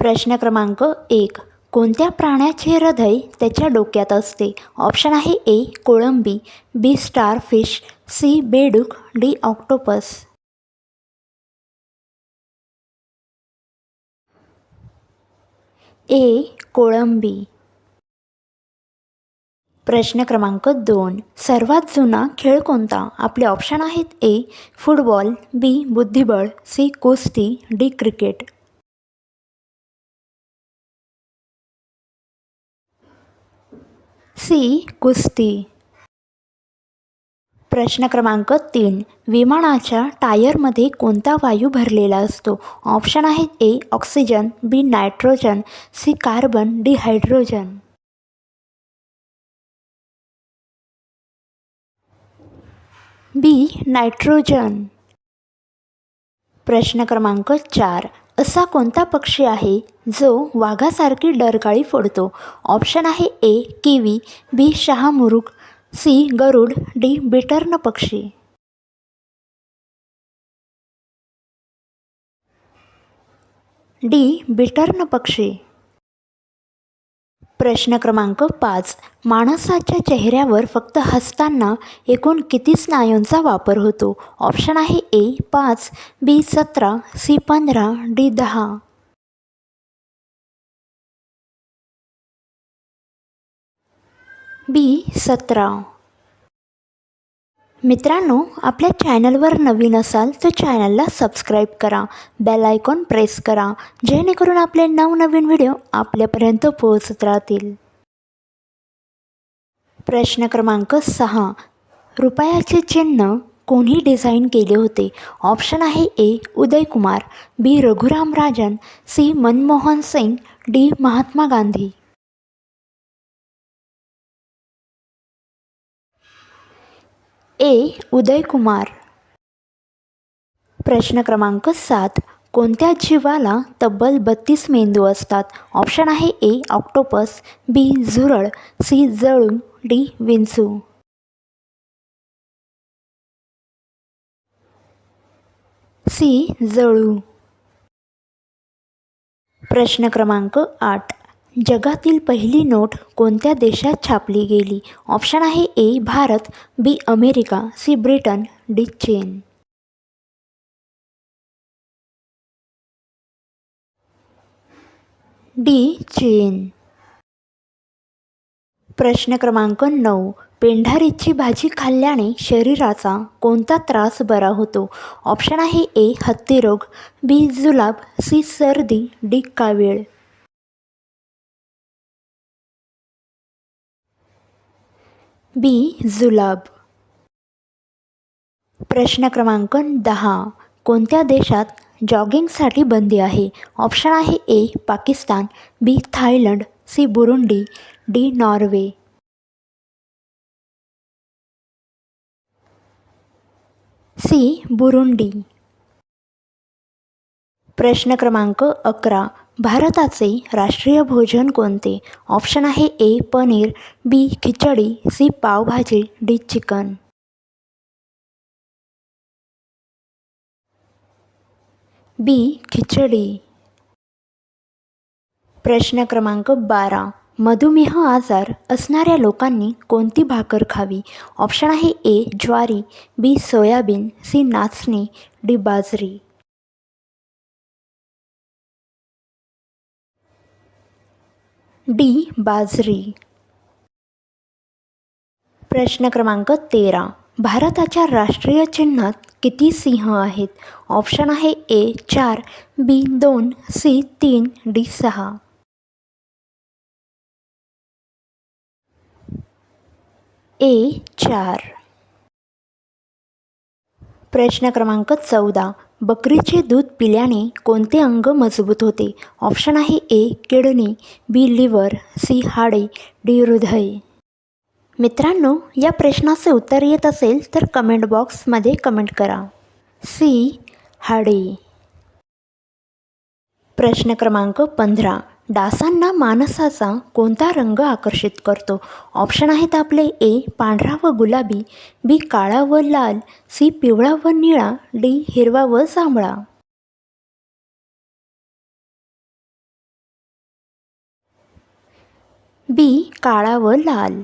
प्रश्न क्रमांक 1. कोणत्या प्राण्याचे हृदय त्याच्या डोक्यात असते? ऑप्शन आहे ए. कोळंबी, बी. Starfish, C. बेडूक, डी. ऑक्टोपस. ए. कोळंबी. प्रश्न क्रमांक 2. सर्वात जुना खेळ कोणता? आपले ऑप्शन आहेत ए. फुटबॉल, बी. बुद्धिबळ, सी. कुस्ती, डी. क्रिकेट. सी. कुस्ती. प्रश्न क्रमांक 3. विमानाच्या टायरमध्ये कोणता वायू भरलेला असतो? ऑप्शन आहेत A. Oxygen, B. Nitrogen, C. Carbon, D. Hydrogen. B. Nitrogen. प्रश्न क्रमांक 4. असा कोणता पक्षी आहे जो वाघासारखी डरकाळी फोडतो? ऑप्शन आहे ए. किवी, बी. शहामुरुग, सी. गरुड, डी. बिटर्न पक्षी. डी. बिटर्न पक्षी. प्रश्न क्रमांक 5. माणसाच्या चेहऱ्यावर फक्त हसताना एकूण किती स्नायूंचा वापर होतो? ऑप्शन आहे ए. 5, बी. 17, सी. 15, डी. 10. बी. 17. मित्रांनो, आपल्या चॅनलवर नवीन असाल तर चॅनलला सबस्क्राईब करा, बेल आयकॉन प्रेस करा, जेणेकरून आपले नवनवीन व्हिडिओ आपल्यापर्यंत पोहोचत राहतील. प्रश्न क्रमांक 6. रुपयाचे चिन्ह कोणी डिझाईन केले होते? ऑप्शन आहे ए. उदयकुमार, बी. रघुराम राजन, सी. मनमोहन सिंग, डी. महात्मा गांधी. ए. उदयकुमार. प्रश्न क्रमांक 7. कोणत्या जीवाला तब्बल 32 मेंदू असतात? ऑप्शन आहे ए. ऑक्टोपस, बी. झुरळ, सी. जळू, डी. विंचू. सी. जळू. प्रश्न क्रमांक 8. जगातील पहिली नोट कोणत्या देशात छापली गेली? ऑप्शन आहे A. Bharat, B. America, C. Britain, D. चीन. डी. चीन. प्रश्न क्रमांक 9. पेंढारीची भाजी खाल्ल्याने शरीराचा कोणता त्रास बरा होतो? ऑप्शन आहे ए. हत्तीरोग, बी. जुलाब, सी. सर्दी, डी. कावीळ. बी. जुलाब. प्रश्न क्रमांक 10. कोणत्या देशात जॉगिंगसाठी बंदी आहे? ऑप्शन आहे A. Pakistan, B. Thailand, C. Burundi, D. Norway. C. Burundi. प्रश्न क्रमांक 11. भारताचे राष्ट्रीय भोजन कोणते? ऑप्शन आहे A. Paneer, B. Khichdi, C. Pav bhaji, D. Chicken. B. Khichdi. प्रश्न क्रमांक 12. मधुमेह आजार असणाऱ्या लोकांनी कोणती भाकर खावी? ऑप्शन आहे A. Jowari, B. Soybean, C. Nachni, D. Bajri. D. Bajri. प्रश्न क्रमांक 13. भारताच्या राष्ट्रीय चिन्हात किती सिंह आहेत? ऑप्शन आहे ए. 4, बी. 2, सी. 3, डी. 6. ए. 4. प्रश्न क्रमांक 14. बकरीचे दूध पिल्याने कोणते अंग मजबूत होते? ऑप्शन आहे A. Kidney, B. Liver, C. हाडे, डी. हृदय. मित्रांनो, या प्रश्नाचे उत्तर येत असेल तर कमेंट बॉक्समध्ये कमेंट करा. सी. हाडे. प्रश्न क्रमांक 15. डासांना माणसाचा कोणता रंग आकर्षित करतो? ऑप्शन आहेत आपले ए. पांढरा व गुलाबी, बी. काळा व लाल, सी. पिवळा व निळा, डी. हिरवा व जांभळा. बी काळा व लाल.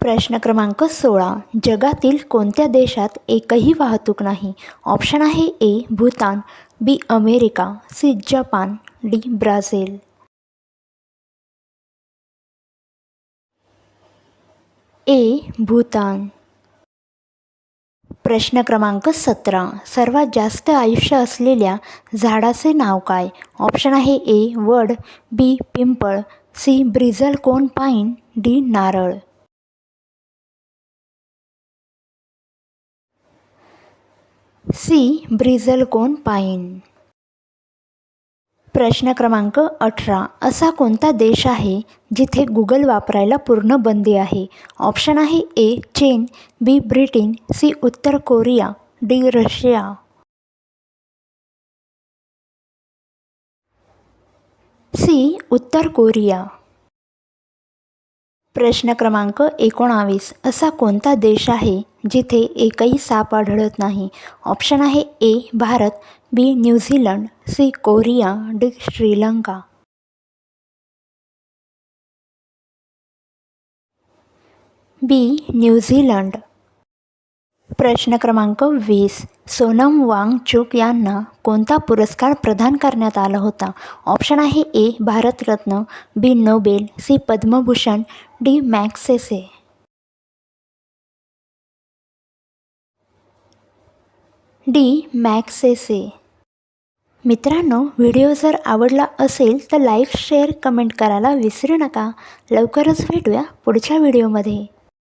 प्रश्न क्रमांक 16. जगातील कोणत्या देशात एकही वाहतूक नाही? ऑप्शन आहे A Bhutan, B America, C Japan, D Brazil. A Bhutan. प्रश्न क्रमांक 17. सर्वात जास्त आयुष्य असलेल्या झाडाचे नाव काय? ऑप्शन आहे ए वड, बी पिंपळ, सी ब्रिझल कोन पाईन, डी नारळ. सी ब्रिझल कोन पाईन. प्रश्न क्रमांक 18. असा कोणता देश आहे जिथे गुगल वापरायला पूर्ण बंदी आहे? ऑप्शन आहे ए चीन, बी ब्रिटन, सी उत्तर कोरिया, डी रशिया. सी उत्तर कोरिया. प्रश्न क्रमांक 19. असा कोणता देश आहे जिथे एकही साप आढळत नाही? ऑप्शन आहे A Bharat, B New Zealand, C Korea, D Sri Lanka. B New Zealand. प्रश्न क्रमांक 20. सोनम वांगचुक यांना कोणता पुरस्कार प्रदान करण्यात आला होता? ऑप्शन आहे A Bharat Ratna, B Nobel, C Padma Bhushan, D Magsaysay. D Magsaysay. मित्रांनो, व्हिडिओ जर आवडला असेल तर लाईक, शेअर, कमेंट करायला विसरू नका. लवकरच भेटूया पुढच्या व्हिडिओमध्ये.